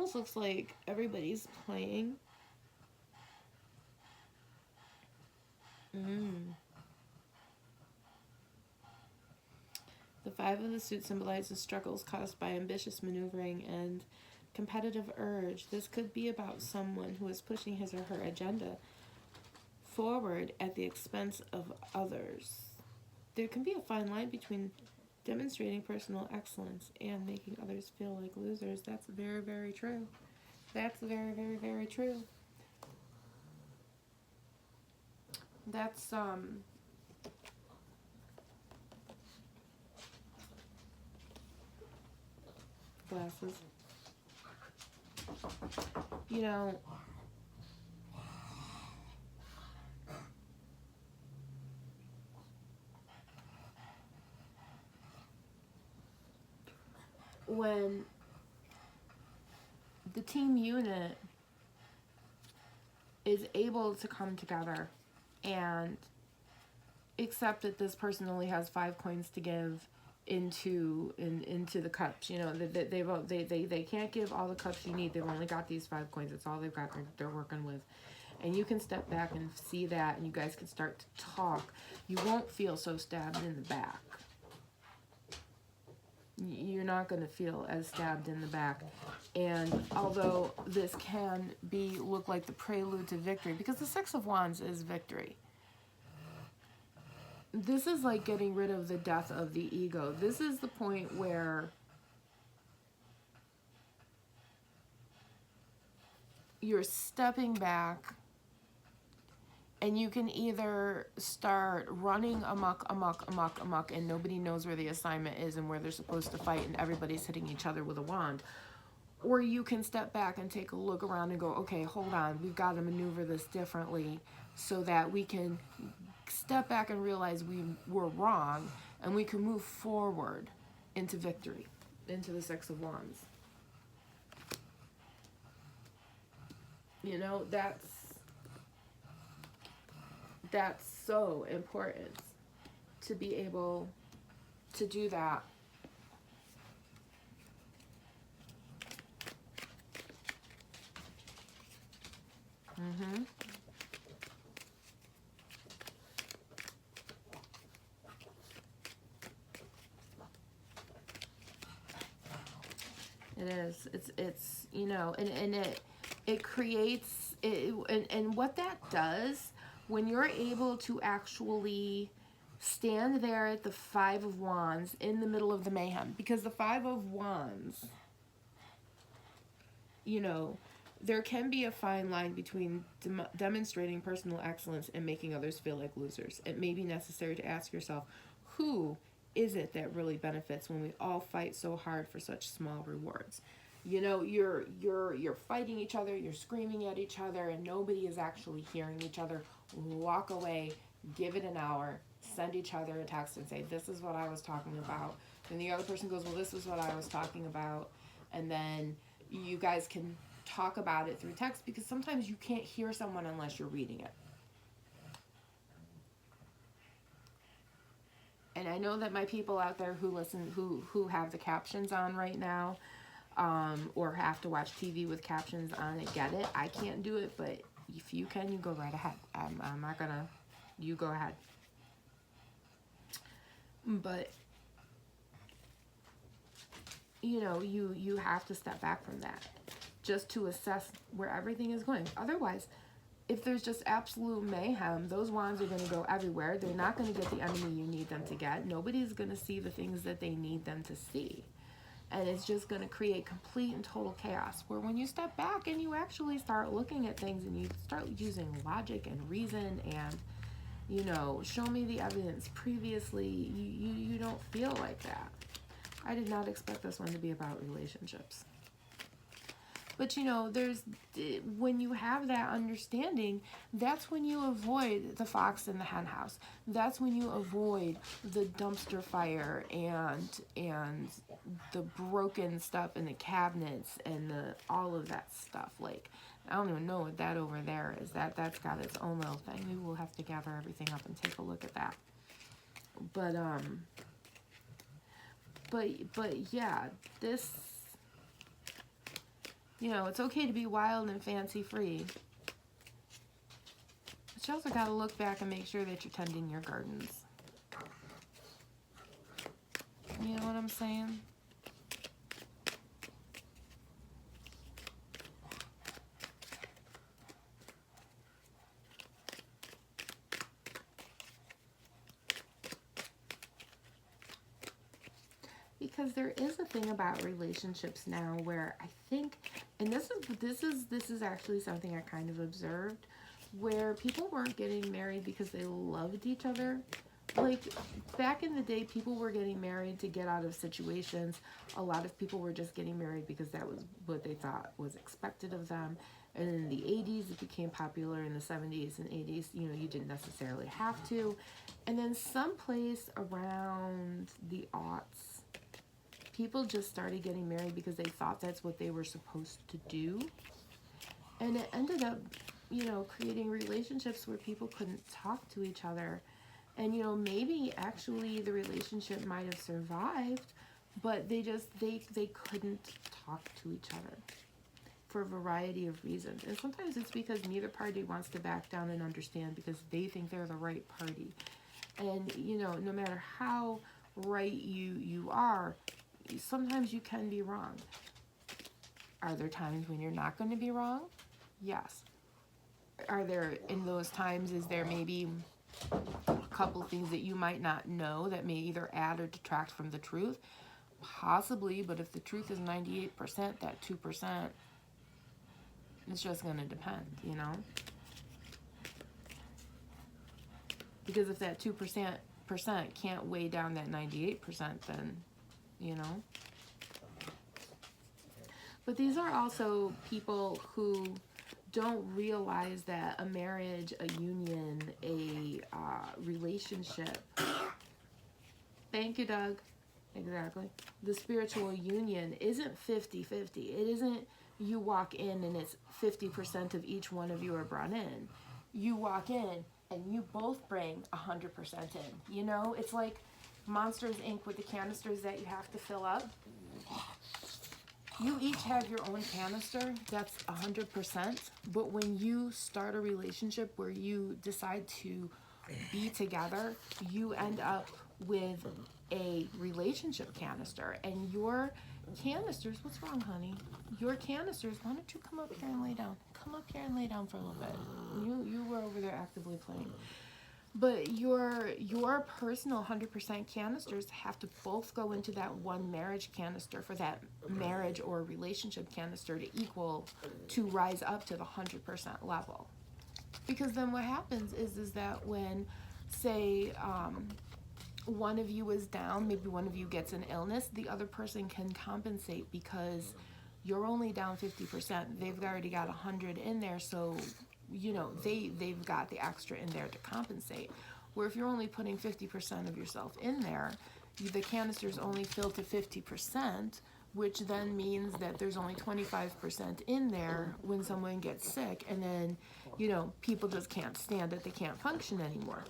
almost looks like everybody's playing. The Five of the Suit symbolizes struggles caused by ambitious maneuvering and competitive urge. This could be about someone who is pushing his or her agenda forward at the expense of others. There can be a fine line between demonstrating personal excellence and making others feel like losers. That's very, very true. That's very, very, very true. That's glasses. You know, when the team unit is able to come together and accept that this person only has 5 coins to give into the cups. You know, they can't give all the cups you need. They've only got these 5 coins. It's all they've got. They're working with. And you can step back and see that, and you guys can start to talk. You won't feel so stabbed in the back. You're not going to feel as stabbed in the back. And although this can look like the prelude to victory, because the Six of Wands is victory. This is like getting rid of the death of the ego. This is the point where you're stepping back and you can either start running amok, and nobody knows where the assignment is and where they're supposed to fight and everybody's hitting each other with a wand. Or you can step back and take a look around and go, okay, hold on, we've got to maneuver this differently so that we can step back and realize we were wrong and we can move forward into victory, into the Six of Wands. You know, that's so important to be able to do that. It is. It's you know, and it creates it, and what that does when you're able to actually stand there at the Five of Wands in the middle of the mayhem, because the Five of Wands, you know, there can be a fine line between demonstrating personal excellence and making others feel like losers. It may be necessary to ask yourself, who is it that really benefits when we all fight so hard for such small rewards? You know, you're fighting each other, you're screaming at each other, and nobody is actually hearing each other. Walk away, give it an hour, send each other a text and say, this is what I was talking about. And the other person goes, well, this is what I was talking about. And then you guys can talk about it through text, because sometimes you can't hear someone unless you're reading it. And I know that my people out there who listen, who have the captions on right now, or have to watch TV with captions on it, get it. I can't do it, but if you can, you go right ahead. I'm not gonna, you go ahead. But you know, you have to step back from that just to assess where everything is going. Otherwise, if there's just absolute mayhem, those wands are going to go everywhere. They're not going to get the enemy you need them to get. Nobody's going to see the things that they need them to see. And it's just going to create complete and total chaos. Where when you step back and you actually start looking at things and you start using logic and reason and, you know, show me the evidence previously, you don't feel like that. I did not expect this one to be about relationships. But, you know, when you have that understanding, that's when you avoid the fox in the hen house. That's when you avoid the dumpster fire and the broken stuff in the cabinets and all of that stuff. Like, I don't even know what that over there is. That's got its own little thing. We will have to gather everything up and take a look at that. But yeah, this You know, it's okay to be wild and fancy free. But you also got to look back and make sure that you're tending your gardens. You know what I'm saying? Because there is a thing about relationships now where I think, and this is actually something I kind of observed, where people weren't getting married because they loved each other. Like back in the day, people were getting married to get out of situations. A lot of people were just getting married because that was what they thought was expected of them. And in the 80s, it became popular. In the 70s and 80s, you know, you didn't necessarily have to. And then someplace around the aughts, people just started getting married because they thought that's what they were supposed to do. And it ended up, you know, creating relationships where people couldn't talk to each other. And, you know, maybe actually the relationship might have survived, but they couldn't talk to each other for a variety of reasons. And sometimes it's because neither party wants to back down and understand because they think they're the right party. And, you know, no matter how right you are, sometimes you can be wrong. Are there times when you're not going to be wrong? Yes. Are there, in those times, is there maybe a couple things that you might not know that may either add or detract from the truth? Possibly, but if the truth is 98%, that 2%, it's just going to depend, you know? Because if that 2% can't weigh down that 98%, then, you know? But these are also people who don't realize that a marriage, a union, a relationship. Thank you, Doug. Exactly. The spiritual union isn't 50-50. It isn't you walk in and it's 50% of each one of you are brought in. You walk in and you both bring 100% in. You know, it's like Monsters Inc. with the canisters that you have to fill up. You each have your own canister that's 100%, but when you start a relationship where you decide to be together, you end up with a relationship canister. And your canisters, what's wrong, honey? Your canisters, why don't you come up here and lay down? Come up here and lay down for a little bit. You were over there actively playing. But your personal 100% canisters have to both go into that one marriage canister for that marriage or relationship canister to rise up to the 100% level. Because then what happens is that when, say, one of you is down, maybe one of you gets an illness, the other person can compensate because you're only down 50%. They've already got 100 in there, so you know, they've got the extra in there to compensate. Where if you're only putting 50% of yourself in there, the canister's only filled to 50%, which then means that there's only 25% in there when someone gets sick, and then, you know, people just can't stand it, they can't function anymore.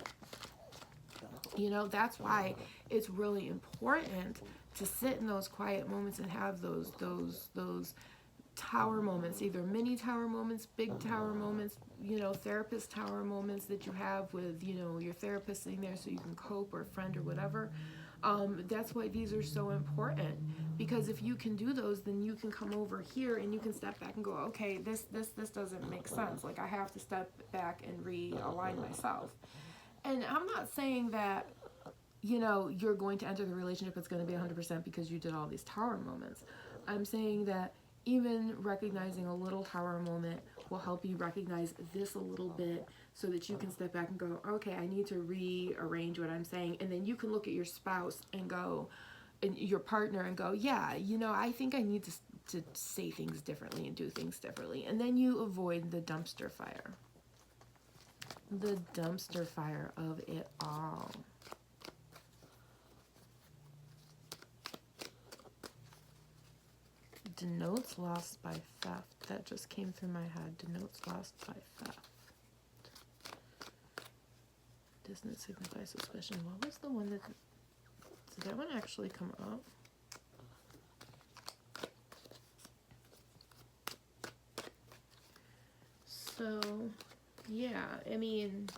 You know, that's why it's really important to sit in those quiet moments and have those tower moments, either mini tower moments, big tower moments, you know, therapist tower moments that you have with, you know, your therapist sitting there so you can cope, or a friend or whatever. That's why these are so important, because if you can do those, then you can come over here and you can step back and go, okay, this doesn't make sense. Like, I have to step back and realign myself. And I'm not saying that, you know, you're going to enter the relationship, it's going to be 100% because you did all these tower moments. I'm saying that even recognizing a little tower moment will help you recognize this a little bit so that you can step back and go, okay, I need to rearrange what I'm saying. And then you can look at your spouse and go, and your partner and go, yeah, you know, I think I need to say things differently and do things differently. And then you avoid the dumpster fire. The dumpster fire of it all. Denotes lost by theft. That just came through my head. Denotes lost by theft. Doesn't signify suspicion. What was the one that... Did that one actually come up? So, yeah, I mean,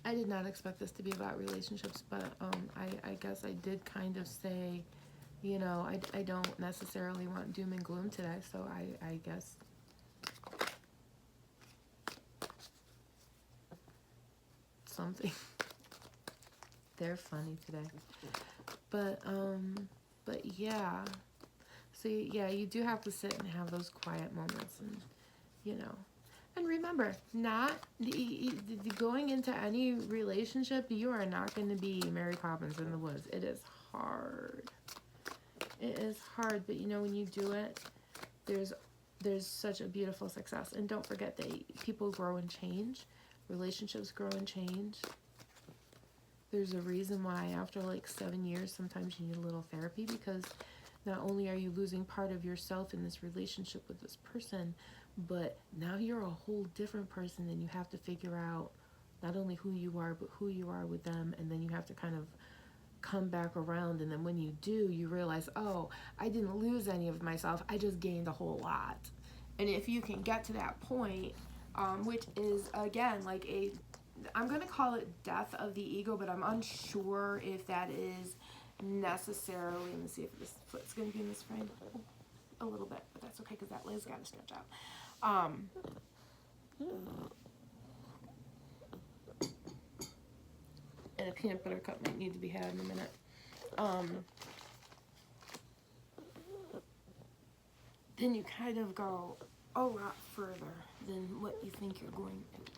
I did not expect this to be about relationships, but I guess I did kind of say, you know, I don't necessarily want doom and gloom today, so I guess something. They're funny today. But yeah. So yeah, you do have to sit and have those quiet moments, and you know. And remember, not going into any relationship, you are not going to be Mary Poppins in the woods. It is hard. It is hard, but you know, when you do it, there's such a beautiful success. And don't forget that people grow and change. Relationships grow and change. There's a reason why after like 7 years, sometimes you need a little therapy, because not only are you losing part of yourself in this relationship with this person, but now you're a whole different person, and you have to figure out not only who you are, but who you are with them, and then you have to kind of come back around, and then when you do, you realize, oh, I didn't lose any of myself, I just gained a whole lot. And if you can get to that point, which is, again, like I'm going to call it death of the ego, but I'm unsure if that is necessarily, let me see if this foot's going to be in this frame. A little bit, but that's okay, because that leg's got to stretch out. And a peanut butter cup might need to be had in a minute. Then you kind of go a lot further than what you think you're going to.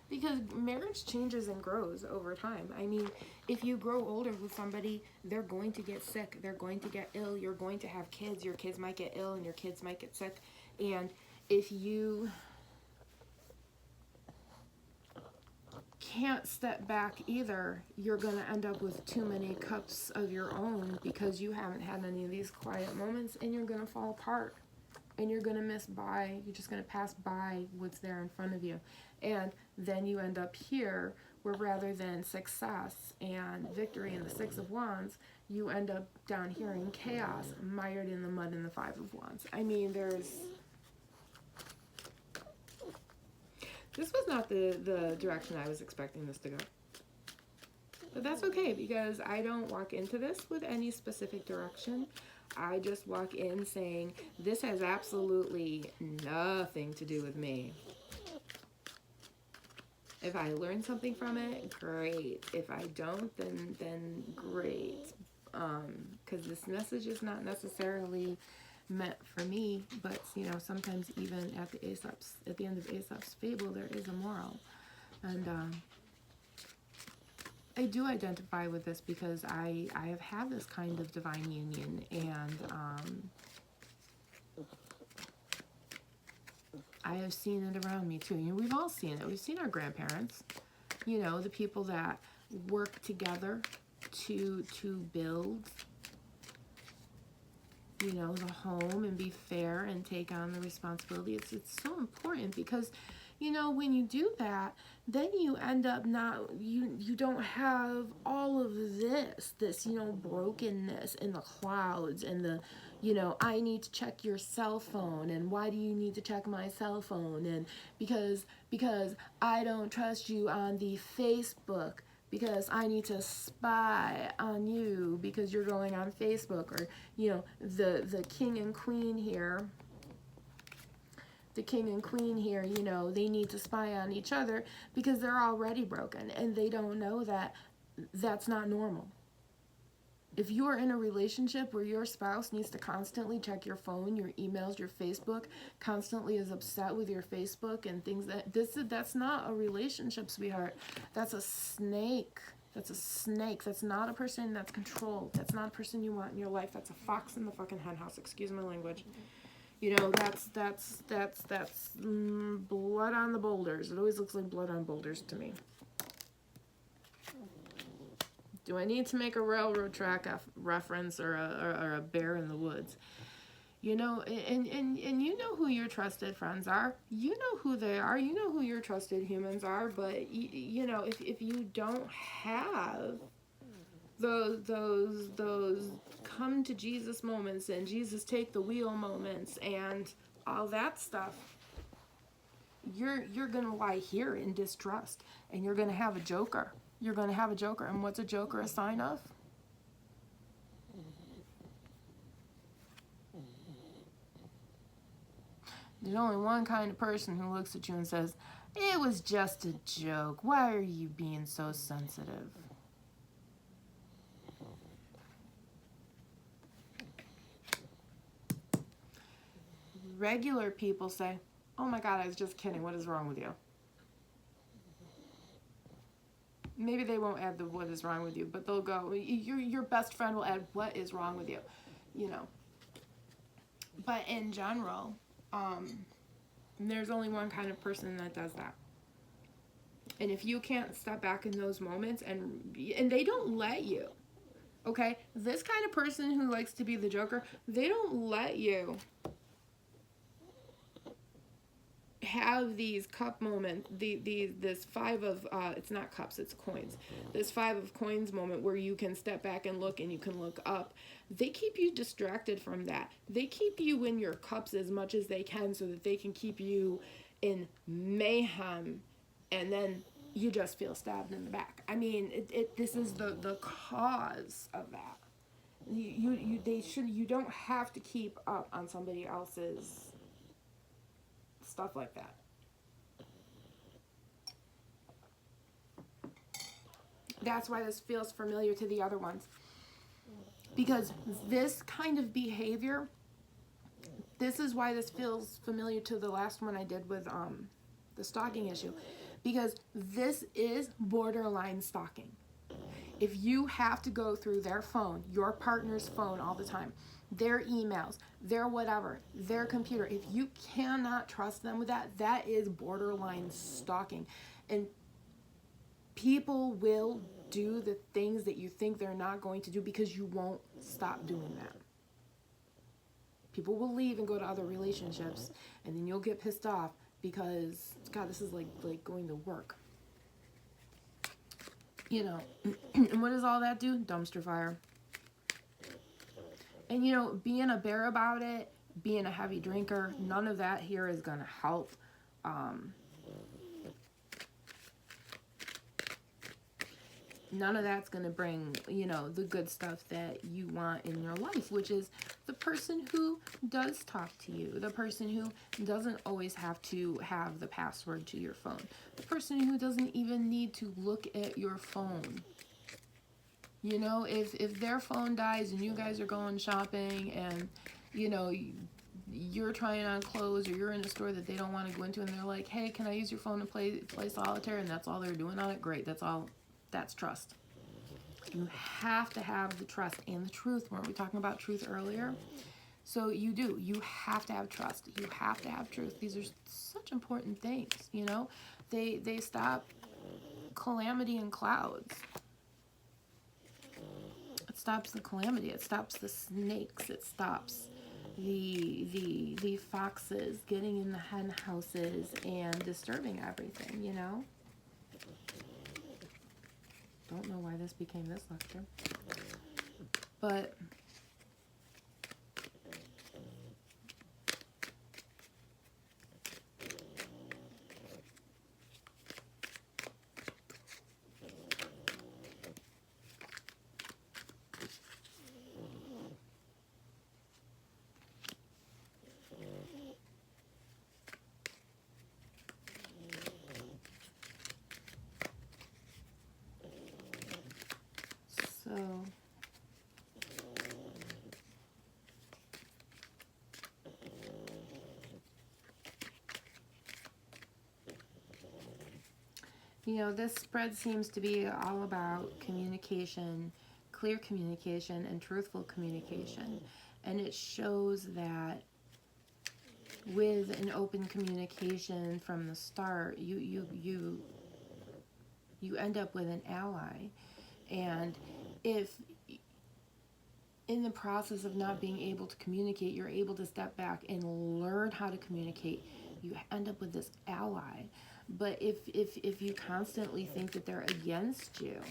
Because marriage changes and grows over time. I mean, if you grow older with somebody, they're going to get sick. They're going to get ill. You're going to have kids. Your kids might get ill and your kids might get sick. And if you can't step back either, you're going to end up with too many cups of your own, because you haven't had any of these quiet moments, and you're going to fall apart. And you're going to miss by, you're just going to pass by what's there in front of you. And then you end up here, where rather than success and victory in the Six of Wands, you end up down here in chaos, mired in the mud in the Five of Wands. I mean, this was not the direction I was expecting this to go. But that's okay, because I don't walk into this with any specific direction. I just walk in saying, this has absolutely nothing to do with me. If I learn something from it, great. If I don't, then great. Because this message is not necessarily meant for me, but you know, sometimes even at the end of Aesop's fable, there is a moral. And I do identify with this, because I have had this kind of divine union, and I have seen it around me too. You know, we've all seen it. We've seen our grandparents, you know, the people that work together to build, you know, the home and be fair and take on the responsibility. It's so important, because you know, when you do that, then you end up you don't have all of this, you know, brokenness in the clouds, and the, you know, I need to check your cell phone, and why do you need to check my cell phone, and because I don't trust you on the Facebook, because I need to spy on you because you're going on Facebook, or, you know, the king and queen here. The king and queen here, you know, they need to spy on each other because they're already broken, and they don't know that that's not normal. If you are in a relationship where your spouse needs to constantly check your phone, your emails, your Facebook, constantly is upset with your Facebook and things, that's not a relationship, sweetheart. That's a snake. That's a snake. That's not a person that's controlled. That's not a person you want in your life. That's a fox in the fucking henhouse. Excuse my language. You know, that's blood on the boulders. It always looks like blood on boulders to me. Do I need to make a railroad track reference, or a bear in the woods? You know, and you know who your trusted friends are. You know who they are. You know who your trusted humans are. But, you know, if you don't have those come to Jesus moments, and Jesus take the wheel moments, and all that stuff, you're gonna lie here in distrust, and you're gonna have a joker. You're gonna have a joker, and what's a joker a sign of? There's only one kind of person who looks at you and says, "It was just a joke. Why are you being so sensitive?" Regular people say, "Oh my God, I was just kidding. What is wrong with you?" Maybe they won't add the "what is wrong with you," but they'll go, your best friend will add "what is wrong with you," you know. But in general, there's only one kind of person that does that. And if you can't step back in those moments, and they don't let you, okay? This kind of person who likes to be the joker, they don't let you have these cup moments, this five of, it's not cups, it's coins. This five of coins moment where you can step back and look, and you can look up. They keep you distracted from that. They keep you in your cups as much as they can so that they can keep you in mayhem, and then you just feel stabbed in the back. I mean, this is the cause of that. You don't have to keep up on somebody else's stuff like that. That's why this feels familiar to the other ones. Because this kind of behavior, this is why this feels familiar to the last one I did with the stalking issue. Because this is borderline stalking. If you have to go through their phone, your partner's phone all the time, their emails, their whatever, their computer, if you cannot trust them with that, that is borderline stalking. And people will do the things that you think they're not going to do because you won't stop doing that. People will leave and go to other relationships, and then you'll get pissed off because, God, this is like going to work. You know, and what does all that do? Dumpster fire. And, you know, being a bear about it, being a heavy drinker, none of that here is going to help. None of that's going to bring, you know, the good stuff that you want in your life, which is the person who does talk to you, the person who doesn't always have to have the password to your phone, the person who doesn't even need to look at your phone. You know, if their phone dies and you guys are going shopping and, you know, you're trying on clothes, or you're in a store that they don't want to go into, and they're like, "Hey, can I use your phone to play solitaire?" And that's all they're doing on it. Great, that's trust. You have to have the trust and the truth. Weren't we talking about truth earlier? So you have to have trust. You have to have truth. These are such important things, you know. They stop calamity and clouds. It stops the calamity. It stops the snakes. It stops the foxes getting in the hen houses and disturbing everything, you know. Don't know why this became this lecture, but so you know, this spread seems to be all about communication, clear communication, and truthful communication. And it shows that with an open communication from the start, you end up with an ally. And if in the process of not being able to communicate, you're able to step back and learn how to communicate, you end up with this ally. But if you constantly think that they're against you,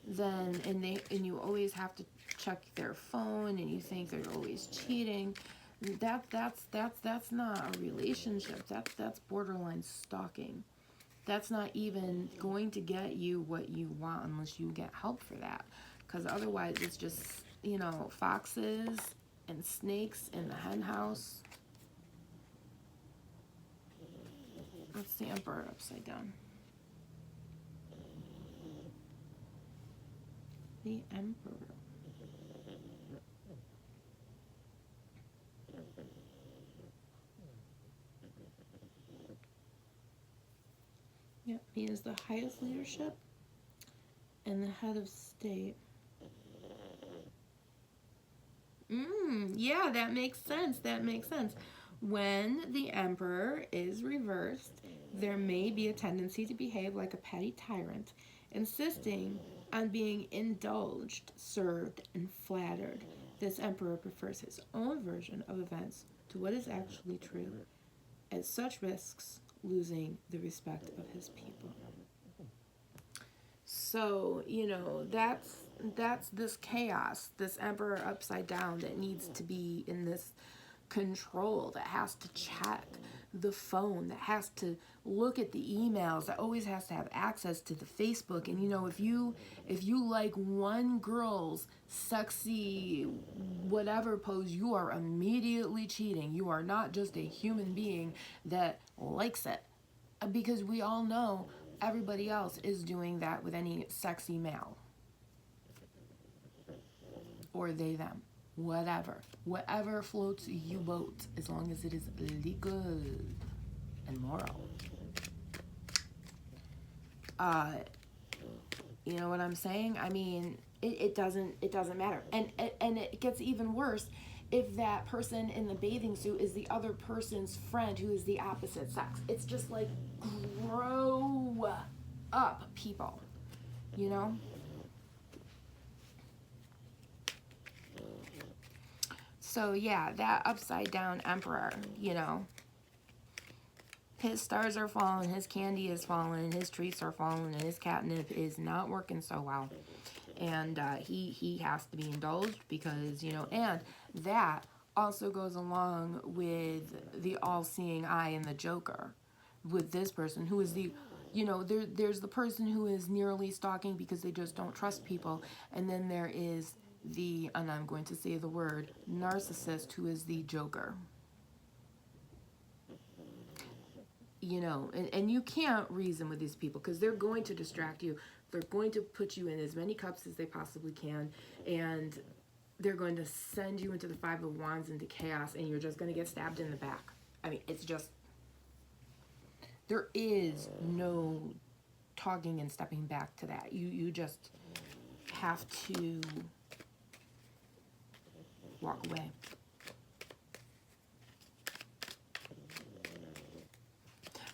then and you always have to check their phone, and you think they're always cheating, That's not a relationship. That's borderline stalking. That's not even going to get you what you want unless you get help for that. Because otherwise, it's just, foxes and snakes in the hen house. That's the Emperor upside down. The Emperor. Yep, he is the highest leadership and the head of state. Yeah, that makes sense. That makes sense. When the emperor is reversed, there may be a tendency to behave like a petty tyrant, insisting on being indulged, served, and flattered. This emperor prefers his own version of events to what is actually true, at such risks losing the respect of his people. So, that's this chaos, this emperor upside down that needs to be in this control, that has to check the phone, that has to look at the emails, that always has to have access to the Facebook. And if you like one girl's sexy whatever pose, you are immediately cheating. You are not just a human being that likes it, because we all know everybody else is doing that with any sexy male, or they them, whatever floats you boat, as long as it is legal and moral. You know what I'm saying? I mean, it doesn't matter, and it gets even worse if that person in the bathing suit is the other person's friend who is the opposite sex. It's just like, grow up, people, you know? So yeah, that upside down emperor, his stars are falling, his candy is falling, his treats are falling, and his catnip is not working so well. And he has to be indulged because, and that also goes along with the all-seeing eye and the Joker, with this person who is there's the person who is nearly stalking because they just don't trust people, and then there is and I'm going to say the word, narcissist, who is the Joker. And you can't reason with these people because they're going to distract you. They're going to put you in as many cups as they possibly can, and they're going to send you into the Five of Wands, into chaos, and you're just going to get stabbed in the back. I mean, it's just, there is no talking and stepping back to that. You just have to walk away.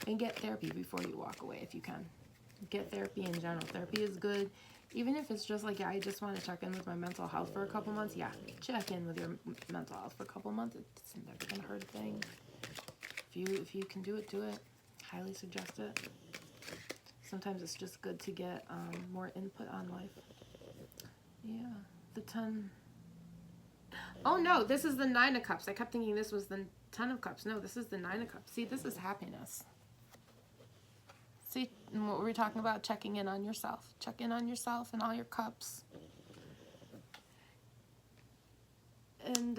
And get therapy before you walk away if you can. Get therapy in general. Therapy is good. Even if it's just like, I just want to check in with my mental health for a couple months. Yeah, check in with your mental health for a couple months. It's never going to hurt a thing. If you can do it, do it. Highly suggest it. Sometimes it's just good to get more input on life. Yeah, the 10. Oh no, this is the 9 of Cups. I kept thinking this was the 10 of Cups. No, this is the 9 of Cups. See, this is happiness. See, what were we talking about? Checking in on yourself. Check in on yourself and all your cups. And,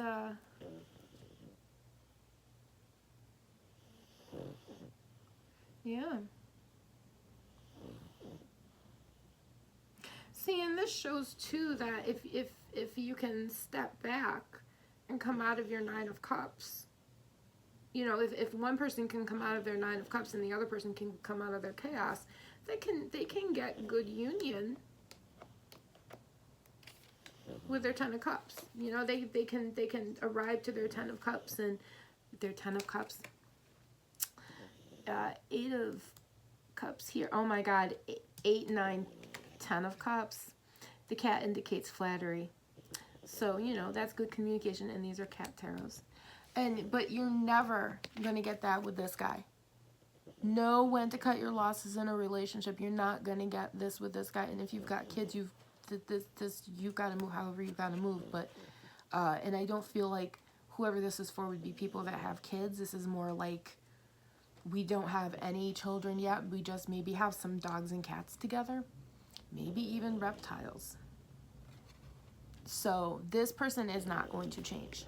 yeah. See, and this shows, too, that if you can step back and come out of your 9 of Cups, if one person can come out of their 9 of Cups and the other person can come out of their chaos, they can get good union with their 10 of Cups. They can arrive to their 10 of Cups, and their 10 of Cups, 8 of Cups here. Oh my God, 8, 9, 10 of Cups. The cat indicates flattery. So, that's good communication, and these are cat tarots. But you're never going to get that with this guy. Know when to cut your losses in a relationship. You're not going to get this with this guy. And if you've got kids, you've got to move however you've got to move. But and I don't feel like whoever this is for would be people that have kids. This is more like we don't have any children yet. We just maybe have some dogs and cats together. Maybe even reptiles. So this person is not going to change.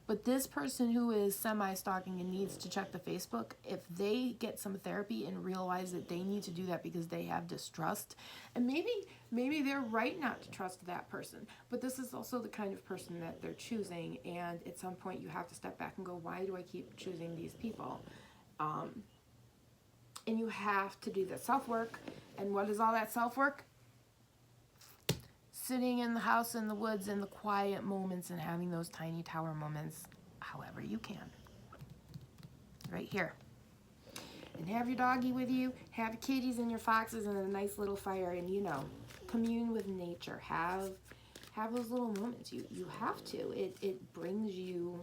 But this person who is semi-stalking and needs to check the Facebook, if they get some therapy and realize that they need to do that because they have distrust, and maybe they're right not to trust that person, but this is also the kind of person that they're choosing, and at some point you have to step back and go, why do I keep choosing these people? And you have to do the self-work. And what is all that self-work? Sitting in the house in the woods in the quiet moments and having those tiny tower moments however you can. Right here. And have your doggy with you, have your kitties and your foxes and a nice little fire, and commune with nature. Have those little moments. You have to. It brings you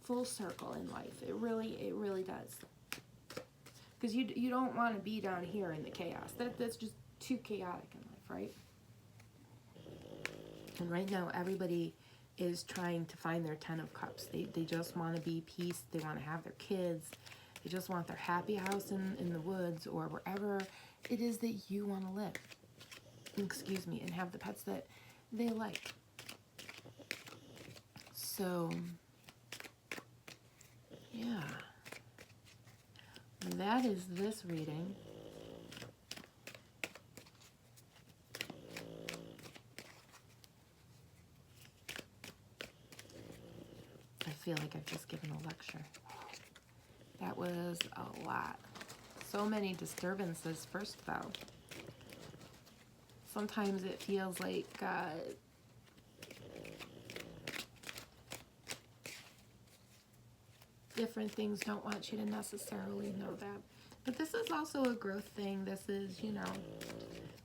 full circle in life. It really does. Because you don't want to be down here in the chaos. That's just too chaotic in life, right? And right now, everybody is trying to find their 10 of cups. They just want to be peace. They want to have their kids. They just want their happy house in the woods or wherever it is that you want to live. Excuse me. And have the pets that they like. So, yeah. That is this reading. I feel like I've just given a lecture. That was a lot. So many disturbances first, though. Sometimes it feels like different things don't want you to necessarily know that. But this is also a growth thing. This is,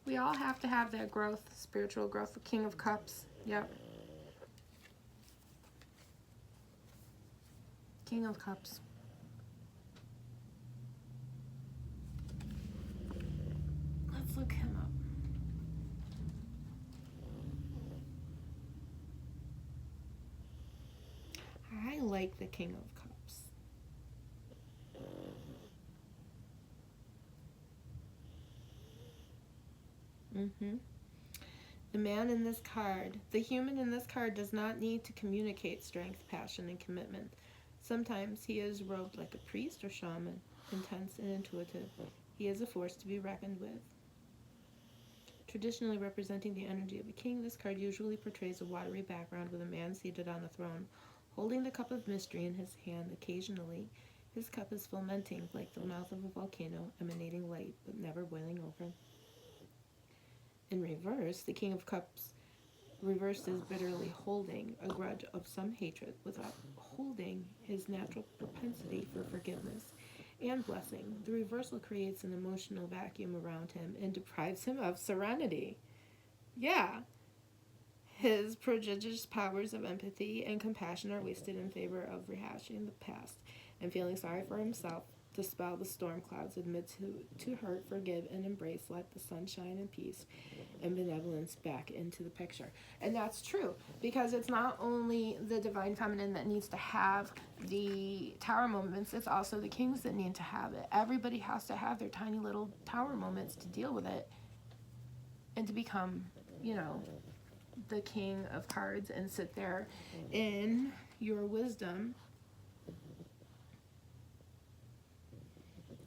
we all have to have that growth, spiritual growth. The King of Cups. Yep. King of Cups. Let's look him up. I like the King of Cups. The man in this card, the human in this card does not need to communicate strength, passion, and commitment. Sometimes he is robed like a priest or shaman, intense and intuitive. He is a force to be reckoned with. Traditionally representing the energy of a king, this card usually portrays a watery background with a man seated on a throne, holding the cup of mystery in his hand. Occasionally, his cup is fomenting like the mouth of a volcano, emanating light but never boiling over. In reverse, the King of Cups reversed is bitterly holding a grudge of some hatred without holding his natural propensity for forgiveness and blessing. The reversal creates an emotional vacuum around him and deprives him of serenity. Yeah. His prodigious powers of empathy and compassion are wasted in favor of rehashing the past and feeling sorry for himself. Dispel the storm clouds, admit to hurt, forgive, and embrace. Let the sunshine and peace and benevolence back into the picture. And that's true, because it's not only the divine feminine that needs to have the tower moments, it's also the kings that need to have it. Everybody has to have their tiny little tower moments to deal with it and to become, the King of Cards and sit there in your wisdom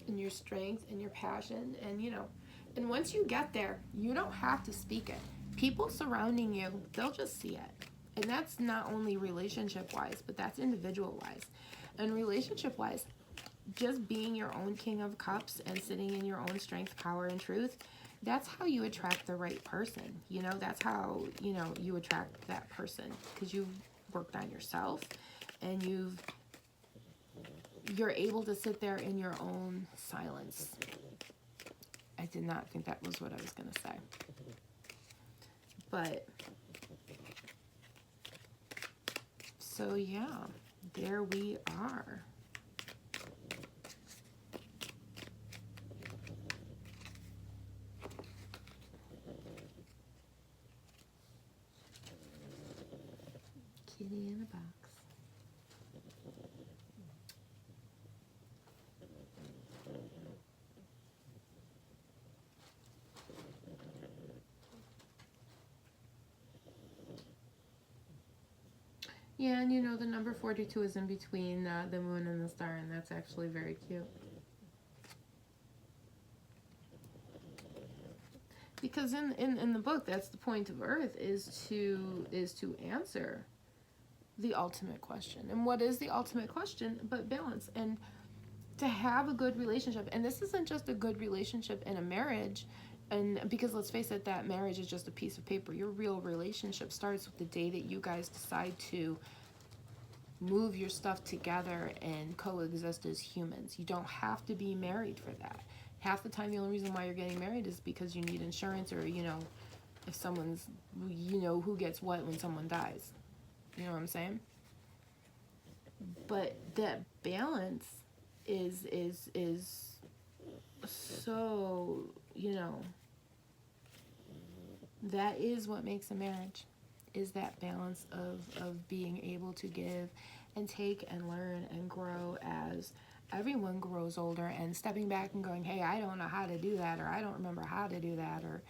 and your strength and your passion, and once you get there, you don't have to speak it. People surrounding you, they'll just see it. And that's not only relationship wise, but that's individual wise. And relationship wise, just being your own King of Cups and sitting in your own strength, power, and truth, that's how you attract the right person. That's how you attract that person, because you've worked on yourself and you're able to sit there in your own silence. I did not think that was what I was going to say. But, so yeah, there we are. Kitty in a box. Yeah, and you know, the number 42 is in between the moon and the star, and that's actually very cute. Because in the book, that's the point of Earth, is to answer the ultimate question. And what is the ultimate question but balance? And to have a good relationship, and this isn't just a good relationship in a marriage, and because let's face it, that marriage is just a piece of paper. Your real relationship starts with the day that you guys decide to move your stuff together and coexist as humans. You don't have to be married for that. Half the time, the only reason why you're getting married is because you need insurance, or, you know, if someone's, you know, who gets what when someone dies. You know what I'm saying? But that balance is so, you know, that is what makes a marriage, is that balance of being able to give and take and learn and grow as everyone grows older, and stepping back and going, hey, I don't know how to do that, or I don't remember how to do that, or,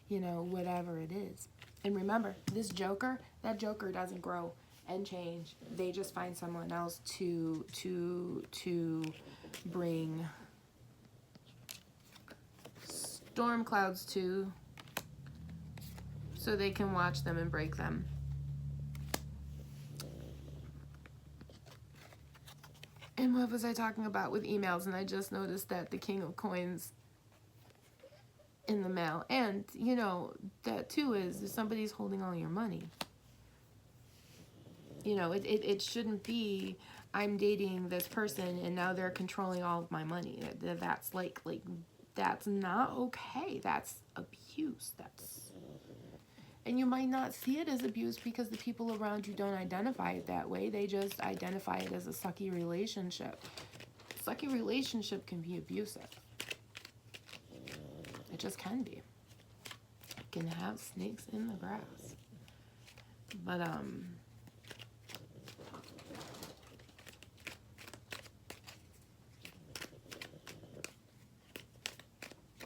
you know, whatever it is. And remember, this Joker, that Joker doesn't grow and change. They just find someone else to bring storm clouds to, so they can watch them and break them. And what was I talking about with emails? And I just noticed that the King of Coins in the mail. And, you know, that too is if somebody's holding all your money. You know, it shouldn't be, I'm dating this person and now they're controlling all of my money. That's like that's not okay. That's abuse. And you might not see it as abuse because the people around you don't identify it that way. They just identify it as a sucky relationship. A sucky relationship can be abusive. It just can be. It can have snakes in the grass. But,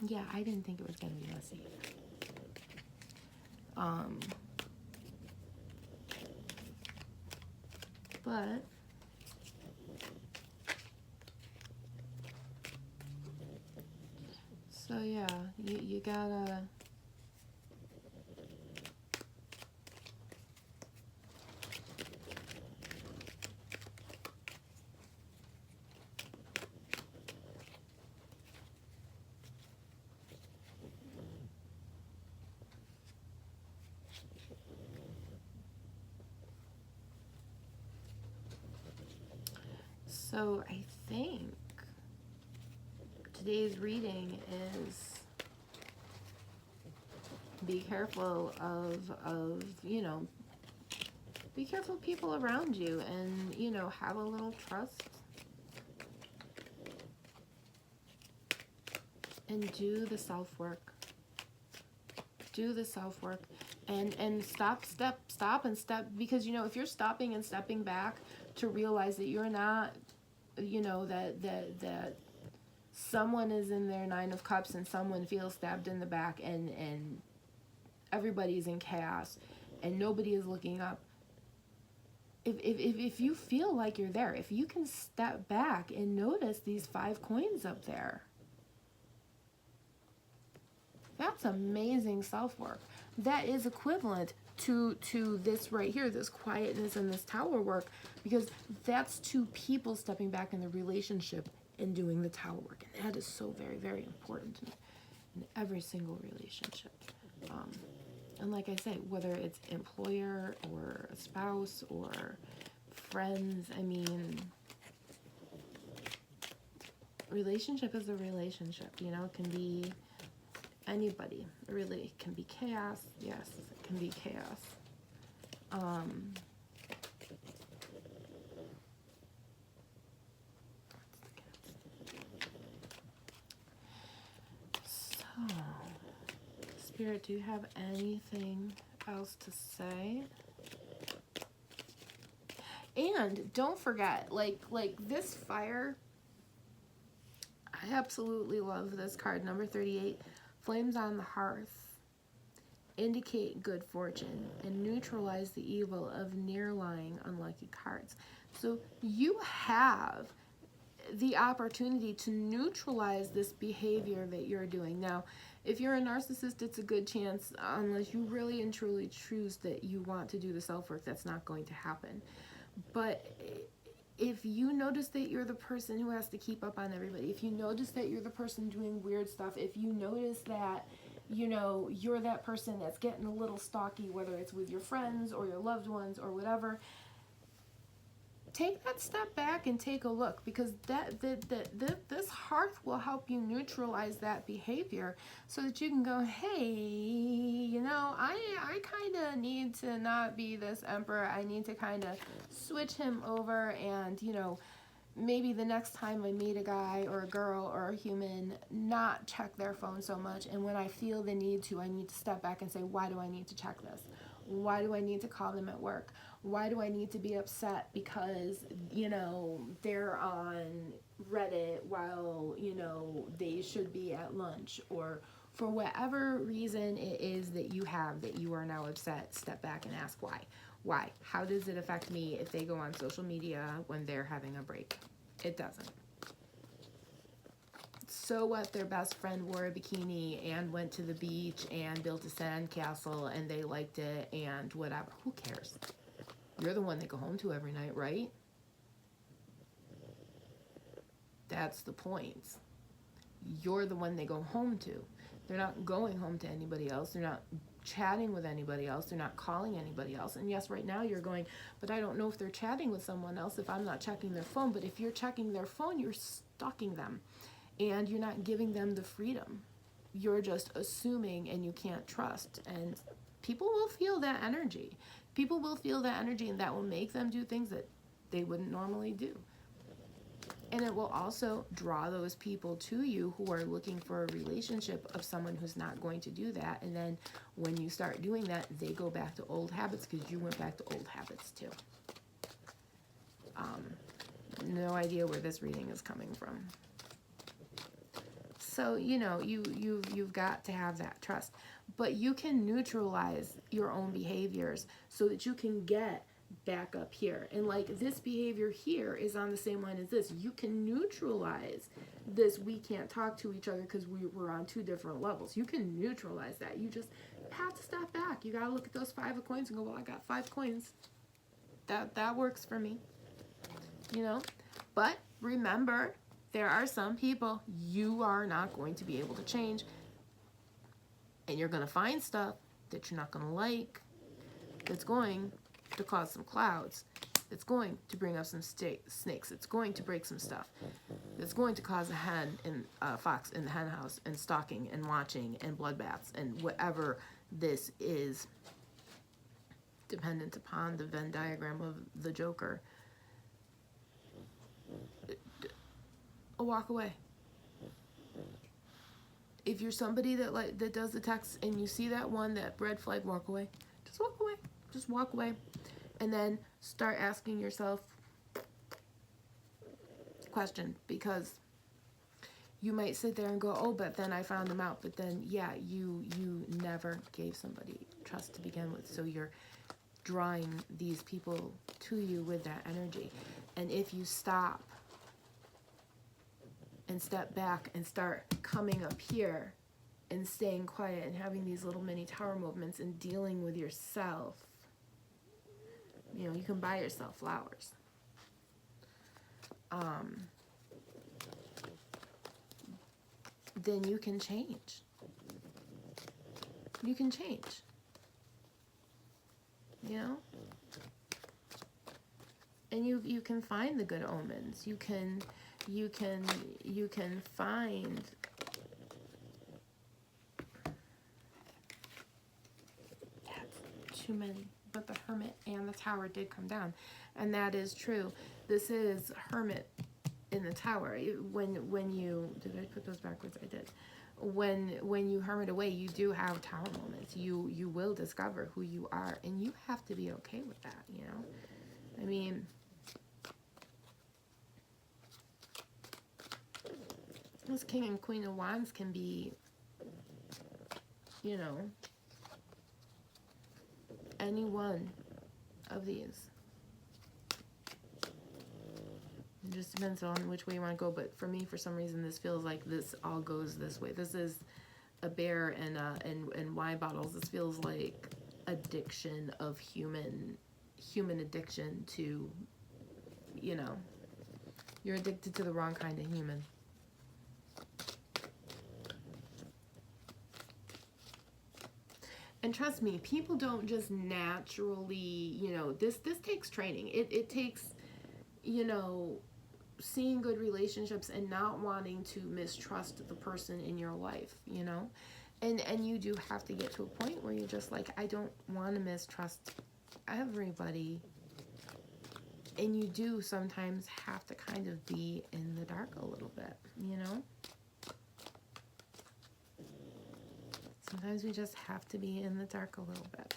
yeah, I didn't think it was going to be messy. But so yeah, you gotta so I think today's reading is be careful of, you know, be careful of people around you, and, you know, have a little trust and do the self-work. Do the self-work and stop and step, because, you know, if you're stopping and stepping back to realize that you're not, you know, that someone is in their Nine of Cups and someone feels stabbed in the back, and everybody's in chaos and nobody is looking up. If you feel like you're there, if you can step back and notice these 5 coins up there, that's amazing self-work. That is equivalent to this right here, this quietness and this tower work, because that's 2 people stepping back in the relationship and doing the tower work. And that is so very, very important in every single relationship. And like I say, whether it's employer or a spouse or friends, I mean, relationship is a relationship, you know. It can be anybody. Really, it can be chaos. Yes, it can be chaos. So, Spirit, do you have anything else to say? And don't forget, like this fire, I absolutely love this card, number 38, Flames on the Hearth. indicate good fortune, and neutralize the evil of near-lying unlucky cards. So you have the opportunity to neutralize this behavior that you're doing. Now, if you're a narcissist, it's a good chance, unless you really and truly choose that you want to do the self-work, that's not going to happen. But if you notice that you're the person who has to keep up on everybody, if you notice that you're the person doing weird stuff, if you notice that, you know, you're that person that's getting a little stalky, whether it's with your friends or your loved ones or whatever, take that step back and take a look, because this hearth will help you neutralize that behavior, so that you can go, hey, you know, I kind of need to not be this emperor. I need to kind of switch him over, and, you know, maybe the next time I meet a guy or a girl or a human, not check their phone so much. And when I feel the need to, I need to step back and say, why do I need to check this? Why do I need to call them at work? Why do I need to be upset because, you know, they're on Reddit while, you know, they should be at lunch? Or for whatever reason it is that you have that you are now upset, step back and ask why. Why? How does it affect me if they go on social media when they're having a break? It doesn't. So what, their best friend wore a bikini and went to the beach and built a sand castle and they liked it and whatever. Who cares? You're the one they go home to every night, right? That's the point. You're the one they go home to. They're not going home to anybody else. They're not chatting with anybody else. They're not calling anybody else. And yes, right now you're going, but I don't know if they're chatting with someone else if I'm not checking their phone. But if you're checking their phone, you're stalking them. And you're not giving them the freedom. You're just assuming, and you can't trust. And people will feel that energy. People will feel that energy, and that will make them do things that they wouldn't normally do. And it will also draw those people to you who are looking for a relationship of someone who's not going to do that. And then when you start doing that, they go back to old habits because you went back to old habits too. No idea where this reading is coming from. So, you know, you've got to have that trust. But you can neutralize your own behaviors so that you can get back up here. And like this behavior here is on the same line as this. You can neutralize this, we can't talk to each other because we're on two different levels. You can neutralize that. You just have to step back. You got to look at those 5 of coins and go, well, I got 5 coins. That works for me. You know? But remember, there are some people you are not going to be able to change. And you're going to find stuff that you're not going to like, that's going to cause some clouds, that's going to bring up some snakes, it's going to break some stuff, that's going to cause a fox in the hen house, and stalking and watching and bloodbaths and whatever this is, dependent upon the Venn diagram of the Joker. Walk away. If you're somebody that does the text and you see that red flag, walk away. Just walk away. Just walk away. And then start asking yourself question, because you might sit there and go, oh, but then I found them out. But then, yeah, you never gave somebody trust to begin with. So you're drawing these people to you with that energy. And if you stop and step back and start coming up here and staying quiet and having these little mini tower movements and dealing with yourself, you know, you can buy yourself flowers. Then you can change. You can change. You know? And you can find the good omens. You can find too many, but the Hermit and the Tower did come down, and that is true. This is Hermit in the Tower. When you did I put those backwards? I did. When you hermit away, you do have tower moments. You will discover who you are, and you have to be okay with that. You know, I mean, this King and Queen of Wands can be, you know, any one of these. It just depends on which way you want to go, but for me, for some reason, this feels like this all goes this way. This is a bear and wine bottles. This feels like addiction of human addiction to, you know, you're addicted to the wrong kind of human. And trust me, people don't just naturally, you know, this takes training. It takes, you know, seeing good relationships and not wanting to mistrust the person in your life, you know? And you do have to get to a point where you're just like, I don't want to mistrust everybody. And you do sometimes have to kind of be in the dark a little bit, you know? Sometimes we just have to be in the dark a little bit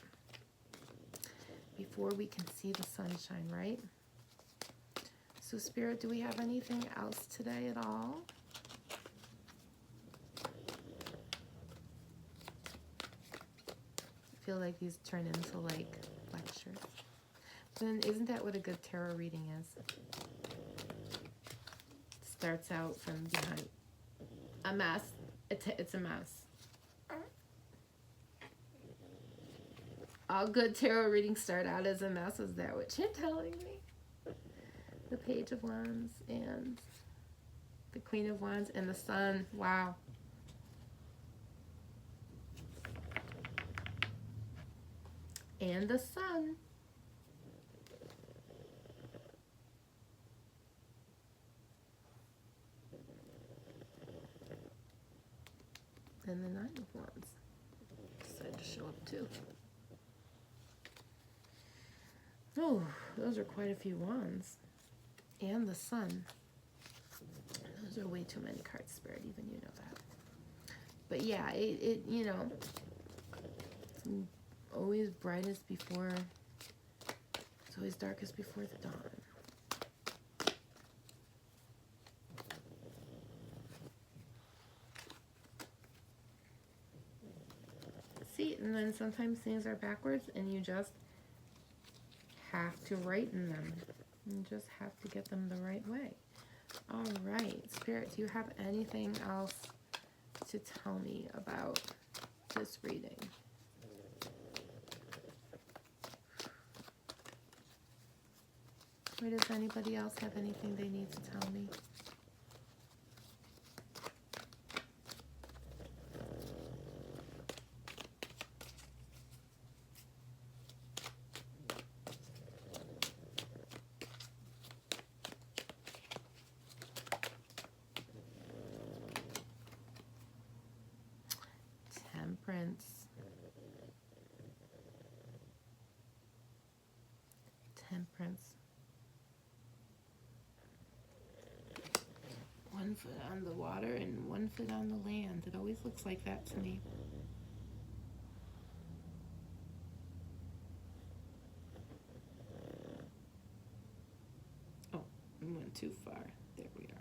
before we can see the sunshine, right? So, Spirit, do we have anything else today at all? I feel like these turn into like lectures. Then isn't that what a good tarot reading is? It starts out from behind a mess. It's a mess. All good tarot readings start out as a mess. Is that what you're telling me? The Page of Wands and the Queen of Wands and the Sun. Wow. And the Sun. And the Nine of Wands decided to show up too. Oh, those are quite a few wands. And the Sun. Those are way too many cards, Spirit, even you know that. But yeah, it you know, it's always brightest before, it's always darkest before the dawn. See, and then sometimes things are backwards and you just have to righten them. You just have to get them the right way. All right, Spirit, do you have anything else to tell me about this reading? Or does anybody else have anything they need to tell me? Temperance. Temperance. One foot on the water and one foot on the land. It always looks like that to me. Oh, we went too far. There we are.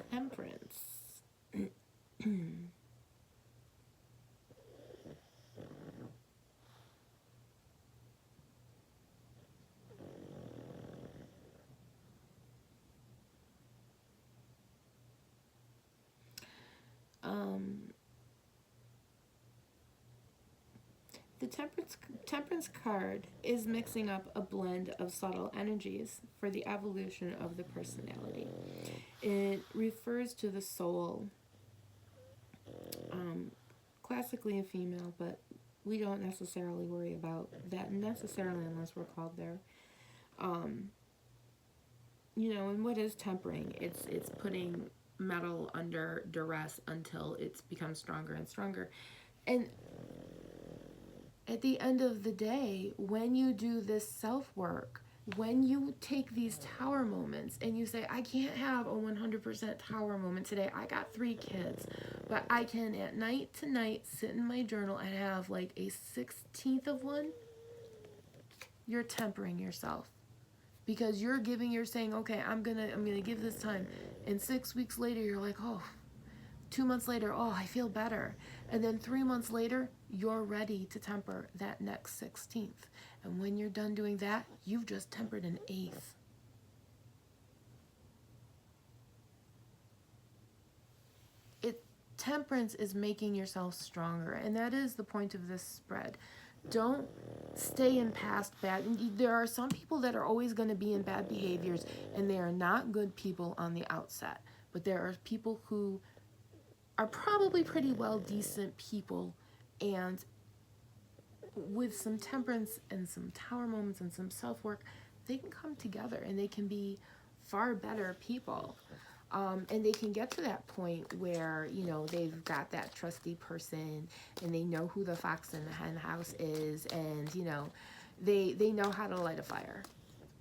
Temperance. The temperance card is mixing up a blend of subtle energies for the evolution of the personality. It refers to the soul, classically a female, but we don't necessarily worry about that necessarily unless we're called there. You know, and what is tempering? It's putting metal under duress until it becomes stronger and stronger. And at the end of the day, when you do this self-work, when you take these tower moments and you say, I can't have a 100% tower moment today. I got 3 kids, but I can at night to night sit in my journal and have like a 16th of one. You're tempering yourself because you're saying, okay, I'm gonna give this time, and 6 weeks later you're like, oh, 2 months later, oh, I feel better, and then 3 months later you're ready to temper that next 16th, and when you're done doing that, you've just tempered an eighth. Temperance is making yourself stronger, and that is the point of this spread. Don't stay in past bad. There are some people that are always going to be in bad behaviors, and they are not good people on the outset. But there are people who are probably pretty well decent people, and with some temperance and some tower moments and some self-work, they can come together and they can be far better people. And they can get to that point where, they've got that trusty person, and they know who the fox in the hen house is, and, they know how to light a fire.